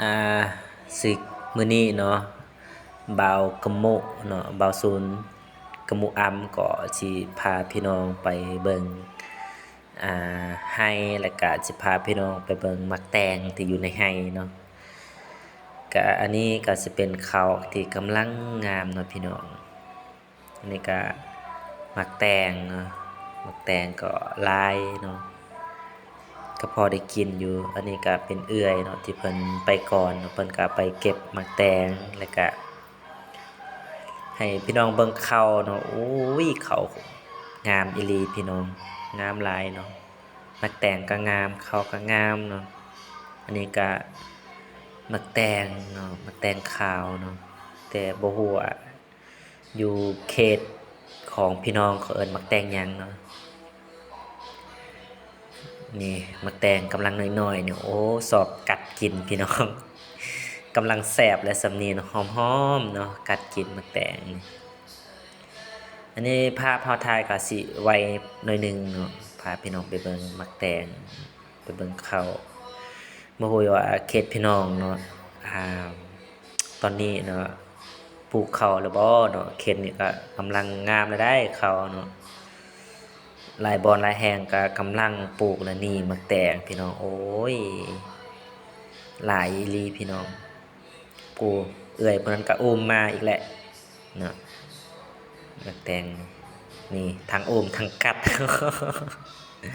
อ่าสิมื้อนี้เนาะบ่าวกะมุเนาะบ่าวศูนย์กะมุอำก็สิพาพี่น้องไปเบิ่งไร่แล้วก็สิพาพี่น้องไปเบิ่งมักแตงที่อยู่ในไร่เนาะก็อันนี้ก็สิเป็นข้าวที่กำลังงามเนาะพี่น้องอันนี้ก็มักแตงเนาะมักแตงก็หลายเนาะ ก็พอได้กินอยู่ อันนี้ก็เป็นเอื้อยเนาะที่เพิ่นไปก่อนเนาะเพิ่นก็ไปเก็บหมากแตงแล้วก็ให้พี่น้องเบิ่งเขาเนาะโอ้ยเขางามอีหลีพี่น้องงามหลายเนาะหมากแตงก็งามเขาก็งามเนาะอันนี้ก็หมากแตงเนาะหมากแตงขาวเนาะแต่บ่ฮู้ว่าอยู่เขตของพี่น้องเขาเอิ้นหมากแตงหยังเนาะ นี่มะแตงกำลังน้อยๆเนี่ยโอ้สอบกัดกินพี่น้องกำลังแสบและสำเนียงหอมๆเนาะกัดกินมะแตงอันนี้ภาพเฮาถ่ายก็สิไว้หน่อยหนึงเนาะพาพี่น้องไปเบิ่งมะแตงไปเบิ่งเขาบ่ฮู้ว่าเขตพี่น้องเนาะอ่าตอนนี้เนาะปลูกข้าวแล้วบ่เนาะเขตนี้ก็กำลังงามแล้วได้ข้าวเนาะ หลายบอนหลายแห่งก็กำลังปลูกแล้วนี่มักแตงพี่น้องโอ้ยหลายอีหลีพี่น้องปูเอื้อยเพิ่นนั้นก็อุ้มมาอีกแหละเนาะมักแตงนี่ทั้งอุ้มทั้งกัด